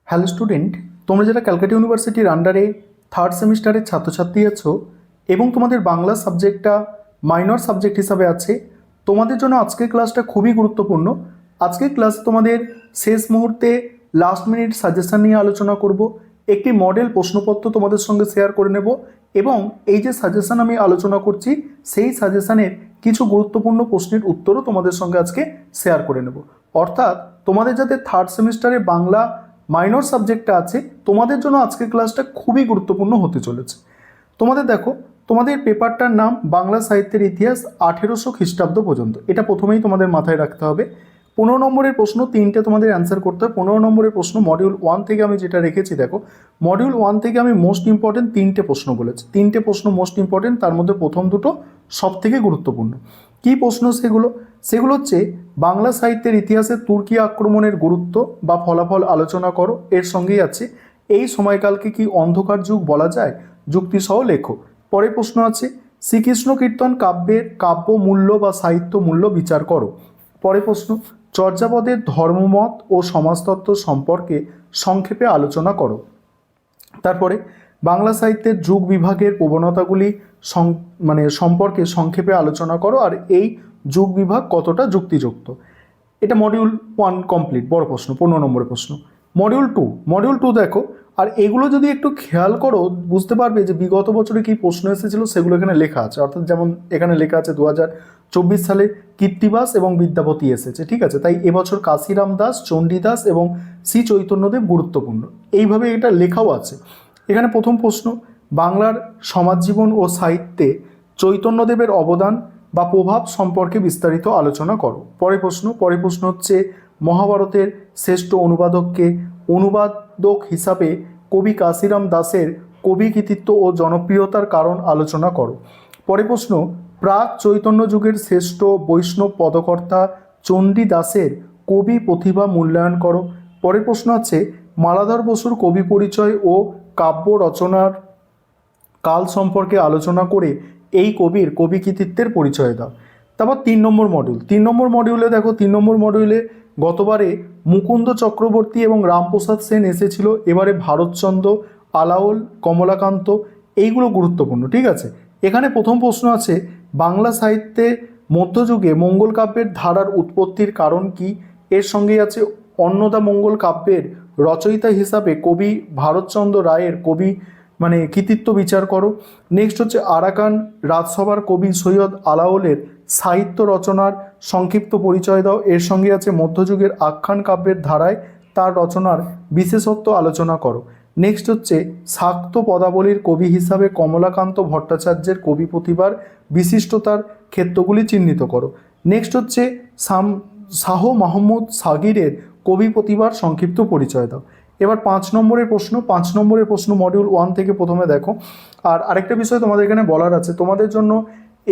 Hello student, তোমরা যারা ক্যালকাটা ইউনিভার্সিটির আন্ডারে থার্ড সেমিস্টারের ছাত্রছাত্রী আছো এবং তোমাদের বাংলা সাবজেক্টটা মাইনর সাবজেক্ট হিসাবে আছে, তোমাদের জন্য আজকের ক্লাসটা খুবই গুরুত্বপূর্ণ। আজকের ক্লাস তোমাদের শেষ মুহূর্তে লাস্ট মিনিট সাজেশন নিয়ে আলোচনা করব। একটি মডেল প্রশ্নপত্র তোমাদের সঙ্গে শেয়ার করে নেব এবং এই যে সাজেশন আমি আলোচনা করছি সেই সাজেশনের কিছু গুরুত্বপূর্ণ প্রশ্নের উত্তরও তোমাদের সঙ্গে আজকে শেয়ার করে নেব। অর্থাৎ তোমাদের যাতে থার্ড সেমিস্টারে বাংলা মাইনর সাবজেক্টটা আছে তোমাদের জন্য আজকের ক্লাসটা খুবই গুরুত্বপূর্ণ হতে চলেছে। তোমাদের দেখো, তোমাদের পেপারটার নাম বাংলা সাহিত্যের ইতিহাস 1800 খ্রিস্টাব্দ পর্যন্ত, এটা প্রথমেই তোমাদের মাথায় রাখতে হবে। 15 নম্বরের প্রশ্ন তিনটে তোমাদের অ্যান্সার করতে হবে। 15 নম্বরের প্রশ্ন মডিউল 1 থেকে আমি যেটা রেখেছি, দেখো মডিউল 1 থেকে আমি মোস্ট ইম্পর্টেন্ট তিনটে প্রশ্ন বলেছি। তিনটে প্রশ্ন মোস্ট ইম্পর্টেন্ট, তার মধ্যে প্রথম দুটো সব থেকে গুরুত্বপূর্ণ। কী প্রশ্ন সেগুলো হচ্ছে বাংলা সাহিত্যের ইতিহাসে তুর্কি আক্রমণের গুরুত্ব বা ফলাফল আলোচনা করো। এর সঙ্গেই আছে এই সময়কালকে কি অন্ধকার যুগ বলা যায়, যুক্তিসহ লেখো। পরের প্রশ্ন আছে শ্রীকৃষ্ণ কীর্তন কাব্যের কাব্য মূল্য বা সাহিত্য মূল্য বিচার করো। পরের প্রশ্ন চর্যাপদের ধর্মমত ও সমাজতত্ত্ব সম্পর্কে সংক্ষেপে আলোচনা করো। তারপরে বাংলা সাহিত্যের যুগ বিভাগের প্রবণতাগুলি সম্পর্কে সংক্ষেপে আলোচনা করো আর এই যুগ বিভাগ কতটা যুক্তিযুক্ত। এটা মডিউল 1 কমপ্লিট, বড় প্রশ্ন, 15 নম্বরের প্রশ্ন। মডিউল টু দেখো, আর এগুলো যদি একটু খেয়াল করো বুঝতে পারবে যে বিগত বছরে কী প্রশ্ন এসেছিলো সেগুলো এখানে লেখা আছে। অর্থাৎ যেমন এখানে লেখা আছে 2024 সালে কীর্তিবাস এবং বিদ্যাপতি এসেছে, ঠিক আছে। তাই এবছর কাশিরাম দাস, চণ্ডীদাস এবং শ্রী চৈতন্যদেব গুরুত্বপূর্ণ, এইভাবে এটা লেখাও আছে। এখানে প্রথম প্রশ্ন বাংলার সমাজজীবন ও সাহিত্যে চৈতন্যদেবের অবদান বা প্রভাব সম্পর্কে বিস্তারিত আলোচনা করো। পরের প্রশ্ন হচ্ছে মহাভারতের শ্রেষ্ঠ অনুবাদককে, অনুবাদক হিসাবে কবি কাশিরাম দাসের কবি কৃতিত্ব ও জনপ্রিয়তার কারণ আলোচনা করো। পরের প্রশ্ন প্রাক চৈতন্য যুগের শ্রেষ্ঠ বৈষ্ণব পদকর্তা চণ্ডী দাসের কবি প্রতিভা মূল্যায়ন করো। পরের প্রশ্ন আছে মালাধর বসুর কবি পরিচয় ও কাব্য রচনার কাল সম্পর্কে আলোচনা করে এই কবির কবি কৃতিত্বের পরিচয় দাও। তারপর 3 নম্বর মডিউলে দেখো, 3 নম্বর মডিউলে গতবারে মুকুন্দ চক্রবর্তী এবং রামপ্রসাদ সেন এসেছিল, এবারে ভারতচন্দ্র, আলাওল, কমলাকান্ত, এইগুলো গুরুত্বপূর্ণ, ঠিক আছে। এখানে প্রথম প্রশ্ন আছে বাংলা সাহিত্যে মধ্যযুগে মঙ্গল কাব্যের ধারার উৎপত্তির কারণ কি। এর সঙ্গেই আছে অন্নদা মঙ্গল কাব্যের রচয়িতা হিসাবে কবি ভারতচন্দ্র রায়ের কবি কৃতিত্ব বিচার করো। নেক্সট হচ্ছে আরাকান রাজসভার কবি সৈয়দ আলাওলের সাহিত্য রচনার সংক্ষিপ্ত পরিচয় দাও। এর সঙ্গে আছে মধ্যযুগের আখ্যান কাব্যের ধারায় তার রচনার বিশেষত্ব আলোচনা করো। নেক্সট হচ্ছে শাক্ত পদাবলীর কবি হিসাবে কমলাকান্ত ভট্টাচার্যের কবি প্রতিভার বিশিষ্টতার ক্ষেত্রগুলি চিহ্নিত করো। নেক্সট হচ্ছে শাহ মাহমুদ সাগিরের কবি প্রতিভার সংক্ষিপ্ত পরিচয় দাও। এবার 5 নম্বরের প্রশ্ন মডিউল 1 থেকে প্রথমে দেখো। আর আরেকটা বিষয় তোমাদের এখানে বলার আছে, তোমাদের জন্য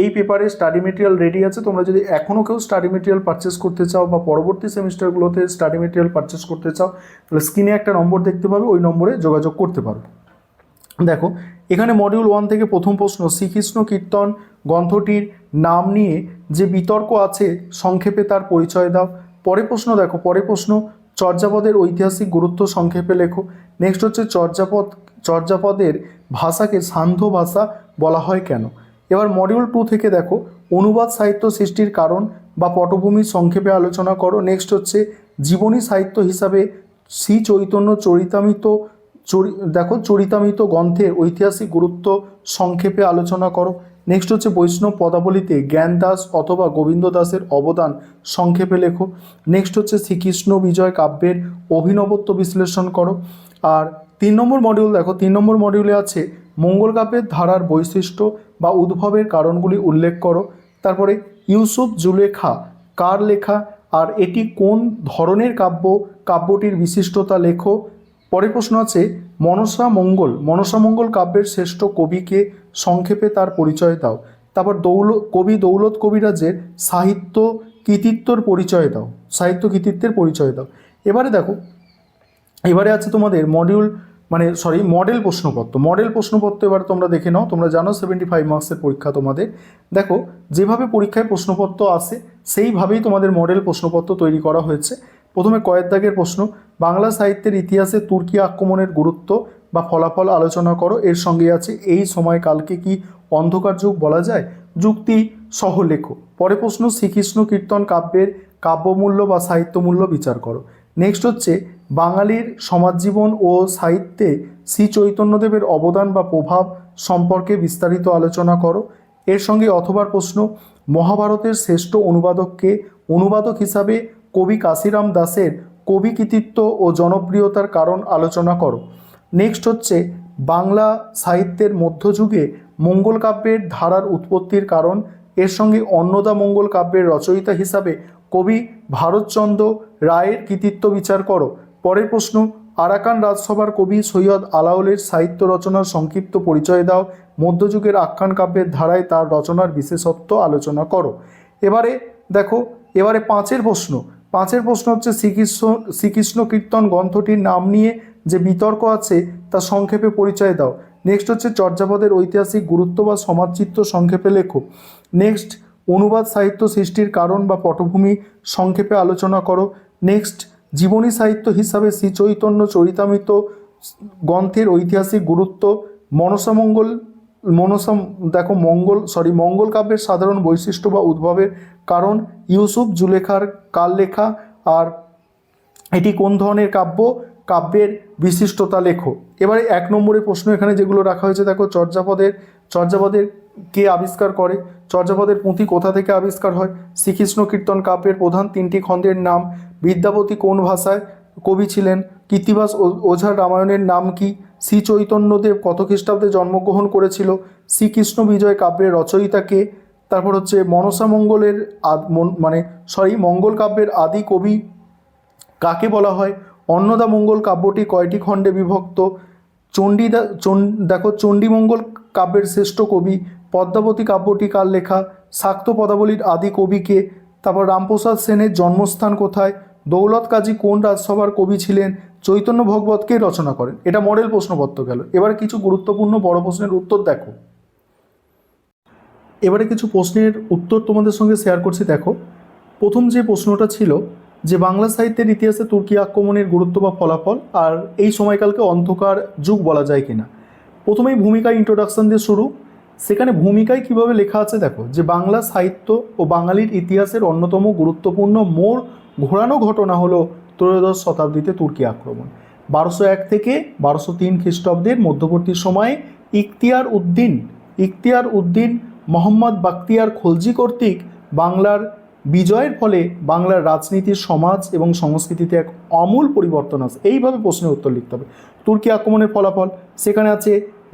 এই পেপারে স্টাডি মেটেরিয়াল রেডি আছে। তোমরা যদি এখনও কেউ স্টাডি মেটেরিয়াল পারচেস করতে চাও বা পরবর্তী সেমিস্টারগুলোতে স্টাডি মেটেরিয়াল পারচেস করতে চাও তাহলে স্ক্রিনে একটা নম্বর দেখতে পাবে, ওই নম্বরে যোগাযোগ করতে পারো। দেখো এখানে মডিউল 1 থেকে প্রথম প্রশ্ন শ্রীকৃষ্ণ কীর্তন গ্রন্থটির নাম নিয়ে যে বিতর্ক আছে সংক্ষেপে তার পরিচয় দাও। পরের প্রশ্ন চর্যাপদের ঐতিহাসিক গুরুত্ব সংক্ষেপে লেখো। নেক্সট হচ্ছে চর্যাপদের ভাষাকে সান্ধ্য ভাষা বলা হয় কেন। এবার মডিউল 2 থেকে দেখো অনুবাদ সাহিত্য সৃষ্টির কারণ বা পটভূমি সংক্ষেপে আলোচনা করো। নেক্সট হচ্ছে জীবনী সাহিত্য হিসাবে শ্রী চৈতন্য চরিতামৃত গ্রন্থের ঐতিহাসিক গুরুত্ব সংক্ষেপে আলোচনা করো। নেক্সট হচ্ছে বৈষ্ণব পদাবলীতে জ্ঞান দাস অথবা গোবিন্দ দাসের অবদান সংক্ষেপে লেখো। নেক্সট হচ্ছে শ্রীকৃষ্ণ বিজয় কাব্যের অভিনবত্ব বিশ্লেষণ করো। আর 3 নম্বর মডিউল দেখো, 3 নম্বর মডিউলে আছে মঙ্গল কাব্যের ধারার বৈশিষ্ট্য বা উদ্ভবের কারণগুলি উল্লেখ করো। তারপরে ইউসুফ জুলেখা কার লেখা আর এটি কোন ধরনের কাব্যটির বিশিষ্টতা লেখো। পরের প্রশ্ন আছে মনসা মঙ্গল কাব্যের শ্রেষ্ঠ কবিকে সংক্ষেপে তার পরিচয় দাও। তারপর দৌলত কবিরাজের সাহিত্য কৃতিত্বের পরিচয় দাও। এবারে দেখো, এবারে আছে তোমাদের মডেল প্রশ্নপত্র এবার তোমরা দেখে নাও। তোমরা জানো 75 মার্কসের পরীক্ষা তোমাদের। দেখো যেভাবে পরীক্ষায় প্রশ্নপত্র আসে সেইভাবেই তোমাদের মডেল প্রশ্নপত্র তৈরি করা হয়েছে। প্রথমে কয়েক দাগের প্রশ্ন বাংলা সাহিত্যের ইতিহাসে তুর্কি আক্রমণের গুরুত্ব বা ফলাফল আলোচনা করো। এর সঙ্গে আছে এই সময়কালকে কি অন্ধকার যুগ বলা যায়? যুক্তি সহ লেখো। পরে প্রশ্ন, শ্রীকৃষ্ণ কীর্তন কাব্যের কাব্যমূল্য বা সাহিত্যমূল্য বিচার করো। নেক্সট হচ্ছে বাঙালির সমাজজীবন ও সাহিত্যে শ্রী চৈতন্যদেবের অবদান বা প্রভাব সম্পর্কে বিস্তারিত আলোচনা করো। এর সঙ্গে অথবার প্রশ্ন, মহাভারতের শ্রেষ্ঠ অনুবাদককে? অনুবাদক হিসাবে কবি কাশিরাম দাসের কবি কৃতিত্ব ও জনপ্রিয়তার কারণ আলোচনা করো। নেক্সট হচ্ছে বাংলা সাহিত্যের মধ্যযুগে মঙ্গল কাব্যের ধারার উৎপত্তির কারণ। এর সঙ্গে অন্নদা মঙ্গল কাব্যের রচয়িতা হিসাবে কবি ভারতচন্দ্র রায়ের কৃতিত্ব বিচার করো। পরের প্রশ্ন, আরাকান রাজসভার কবি সৈয়দ আলাওলের সাহিত্য রচনার সংক্ষিপ্ত পরিচয় দাও। মধ্যযুগের আখ্যান কাব্যের ধারায় তার রচনার বিশেষত্ব আলোচনা করো। এবারে দেখো, এবারে পাঁচের প্রশ্ন হচ্ছে শ্রীকৃষ্ণ কীর্তন গ্রন্থটির নাম নিয়ে যে বিতর্ক আছে তা সংক্ষেপে পরিচয় দাও। নেক্সট হচ্ছে চর্যাপদের ঐতিহাসিক গুরুত্ব বা সমাজচিত্র সংক্ষেপে লেখো। নেক্সট অনুবাদ সাহিত্য সৃষ্টির কারণ বা পটভূমি সংক্ষেপে আলোচনা করো। নেক্সট জীবনী সাহিত্য হিসাবে শ্রীচৈতন্য চরিতামৃত গ্রন্থের ঐতিহাসিক গুরুত্ব। মঙ্গল কাব্যের সাধারণ বৈশিষ্ট্য বা উদ্ভবের কারণ। ইউসুফ জুলেখার কাল লেখা আর এটি কোন ধরনের কাব্য, কাব্যের বিশিষ্টতা লেখো। এবারে এক নম্বরের প্রশ্ন এখানে যেগুলো রাখা হয়েছে দেখো, চর্যাপদের কে আবিষ্কার করে? চর্যাপদের পুঁথি কোথা থেকে আবিষ্কার হয়? শ্রীকৃষ্ণ কীর্তন কাব্যের প্রধান তিনটি খণ্ডের নাম। বিদ্যাপতি কোন ভাষায় কবি ছিলেন? কৃত্তিবাস ওঝার রামায়ণের নাম কি? শ্রী চৈতন্যদেব কত খ্রিস্টাব্দে জন্মগ্রহণ করেছিল? শ্রীকৃষ্ণ বিজয় কাব্যের রচয়িতা কে? তারপর হচ্ছে মঙ্গল কাব্যের আদি কবি কাকে বলা হয়? অন্নদা মঙ্গল কাব্যটি কয়টি খণ্ডে বিভক্ত? চণ্ডীমঙ্গল কাব্যের শ্রেষ্ঠ কবি। পদ্মাবতী কাব্যটি কার লেখা? শাক্ত পদাবলীর আদি কবি কে? তারপর রামপ্রসাদ সেনের জন্মস্থান কোথায়? দৌলত কাজী কোন রাজসভার কবি ছিলেন? চৈতন্য ভগবত কে রচনা করেন? এটা মডেল প্রশ্নপত্র গেল। এবারে কিছু গুরুত্বপূর্ণ বড় প্রশ্নের উত্তর দেখো। এবারে কিছু প্রশ্নের উত্তর তোমাদের সঙ্গে শেয়ার করছি। দেখো, প্রথম যে প্রশ্নটা ছিল যে বাংলা সাহিত্যের ইতিহাসে তুর্কি আক্রমণের গুরুত্ব বা ফলাফল, আর এই সময়কালকে অন্ধকার যুগ বলা যায় কিনা। প্রথমেই ভূমিকা ইন্ট্রোডাকশন দিয়ে শুরু। সেখানে ভূমিকায় কিভাবে লেখা আছে দেখো, যে বাংলা সাহিত্য ও বাঙালির ইতিহাসের অন্যতম গুরুত্বপূর্ণ মোড় ঘোরানো ঘটনা হলো ত্রয়োদশ শতাব্দীতে তুর্কি আক্রমণ। 1201 থেকে 1203 খ্রিস্টাব্দের মধ্যবর্তী সময়ে ইখতিয়ার উদ্দিন মোহাম্মদ বাখতিয়ার খলজি কর্তৃক বাংলার বিজয়ের ফলে বাংলার রাজনীতি, সমাজ এবং সংস্কৃতিতে এক আমূল পরিবর্তন আসে। এইভাবে প্রশ্নের উত্তর লিখতে হবে। তুর্কি আক্রমণের ফলাফল, সেখানে আছে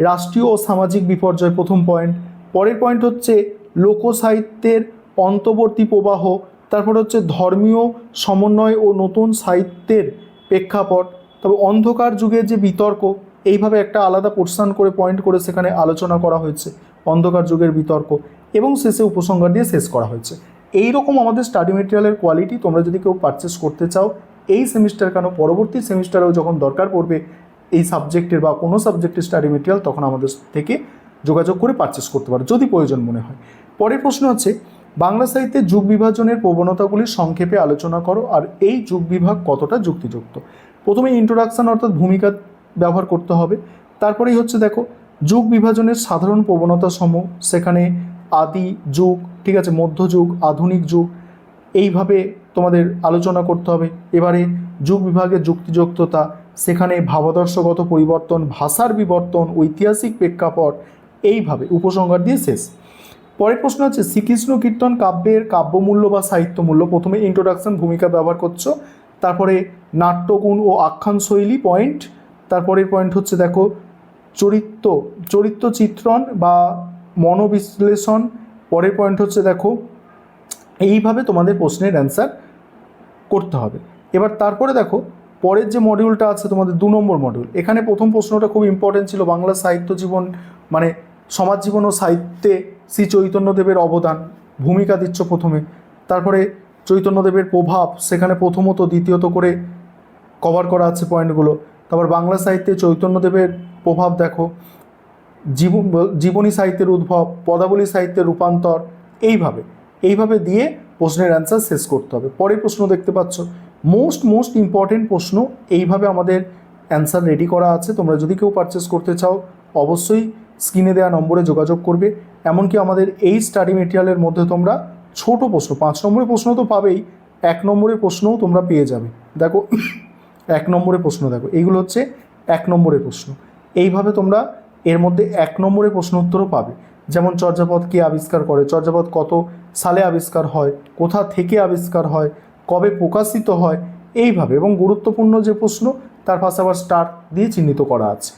রাষ্ট্রীয় ও সামাজিক বিপর্যয়, প্রথম পয়েন্ট। পরের পয়েন্ট হচ্ছে লোকসাহিত্যের অন্তর্বর্তী প্রবাহ। তারপর হচ্ছে ধর্মীয় সমন্বয় ও নতুন সাহিত্যের প্রেক্ষাপট। তবে অন্ধকার যুগের যে বিতর্ক, এইভাবে একটা আলাদা পোর্শন করে পয়েন্ট করে সেখানে আলোচনা করা হয়েছে অন্ধকার যুগের বিতর্ক, এবং শেষে উপসংহার দিয়ে শেষ করা হয়েছে। এই রকম আমাদের স্টাডি মেটেরিয়ালের কোয়ালিটি তোমরা যদি কেউ পারচেস করতে চাও এই সেমিস্টার কেন, পরবর্তী সেমিস্টারেও যখন দরকার পড়বে এই সাবজেক্টের বা কোনো সাবজেক্টের স্টাডি মেটেরিয়াল, তখন আমাদের থেকে যোগাযোগ করে পারচেস করতে পারো যদি প্রয়োজন মনে হয়। পরের প্রশ্ন হচ্ছে বাংলা সাহিত্যে যুগ বিভাজনের প্রবণতাগুলি সংক্ষেপে আলোচনা করো, আর এই যুগ বিভাগ কতটা যুক্তিযুক্ত। প্রথমে ইন্ট্রোডাকশন অর্থাৎ ভূমিকা ব্যবহার করতে হবে। তারপরেই হচ্ছে দেখো যুগ বিভাজনের সাধারণ প্রবণতা সমূহ, সেখানে আদি যুগ, ঠিক আছে, মধ্যযুগ, আধুনিক যুগ, এইভাবে তোমাদের আলোচনা করতে হবে। এবারে যুগ বিভাগের যুক্তিযুক্ততা, সেখানে ভাবাদর্শগত পরিবর্তন, ভাষার বিবর্তন, ঐতিহাসিক প্রেক্ষাপট, এইভাবে উপসংহার দিয়ে শেষ। পরের প্রশ্ন হচ্ছে শ্রীকৃষ্ণ কীর্তন কাব্যের কাব্যমূল্য বা সাহিত্যমূল্য। প্রথমে ইন্ট্রোডাকশন, ভূমিকা ব্যবহার করছো, তারপরে নাট্যগুণ ও আখ্যান শৈলী পয়েন্ট। তারপরের পয়েন্ট হচ্ছে দেখো চরিত্র চিত্রণ বা মনোবিশ্লেষণ। পরের পয়েন্ট হচ্ছে দেখো এইভাবে তোমাদের প্রশ্নের অ্যান্সার করতে হবে। এবার তারপরে দেখো পরের যে মডিউলটা আছে তোমাদের 2 নম্বর মডিউল, এখানে প্রথম প্রশ্নটা খুব ইম্পর্টেন্ট ছিল, বাংলা সাহিত্য জীবন মানে সমাজ জীবন ও সাহিত্যে শ্রী চৈতন্যদেবের অবদান, ভূমিকা দিচ্ছ প্রথমে। তারপরে চৈতন্যদেবের প্রভাব, সেখানে প্রথমত দ্বিতীয়ত করে কভার করা আছে পয়েন্টগুলো। তারপর বাংলা সাহিত্যে চৈতন্যদেবের প্রভাব দেখো, জীবনী সাহিত্যের উদ্ভব, পদাবলী সাহিত্যের রূপান্তর, এইভাবে দিয়ে প্রশ্নের অ্যান্সার শেষ করতে হবে। পরের প্রশ্ন দেখতে পাচ্ছ, মোস্ট ইম্পর্টেন্ট প্রশ্ন। এইভাবে আমাদের অ্যান্সার রেডি করা আছে। তোমরা যদি কেউ পারচেস করতে চাও অবশ্যই স্ক্রিনে দেওয়া নম্বরে যোগাযোগ করবে। এমনকি আমাদের এই স্টাডি মেটেরিয়ালের মধ্যে তোমরা ছোট প্রশ্ন, 5 নম্বরের প্রশ্ন তো পাবেই, 1 নম্বরের প্রশ্নও তোমরা পেয়ে যাবে। দেখো 1 নম্বরের প্রশ্ন, দেখো এইগুলো হচ্ছে 1 নম্বরের প্রশ্ন। এইভাবে তোমরা এর মধ্যে 1 নম্বরের প্রশ্ন উত্তরও পাবে। যেমন চর্যাপদ কে আবিষ্কার করে, চর্যাপদ কত সালে আবিষ্কার হয়, কোথা থেকে আবিষ্কার হয়, কবে প্রকাশিত হয়, এইভাবে। এবং গুরুত্বপূর্ণ যে প্রশ্ন তার পাশে আবার স্টার দিয়ে চিহ্নিত করা আছে।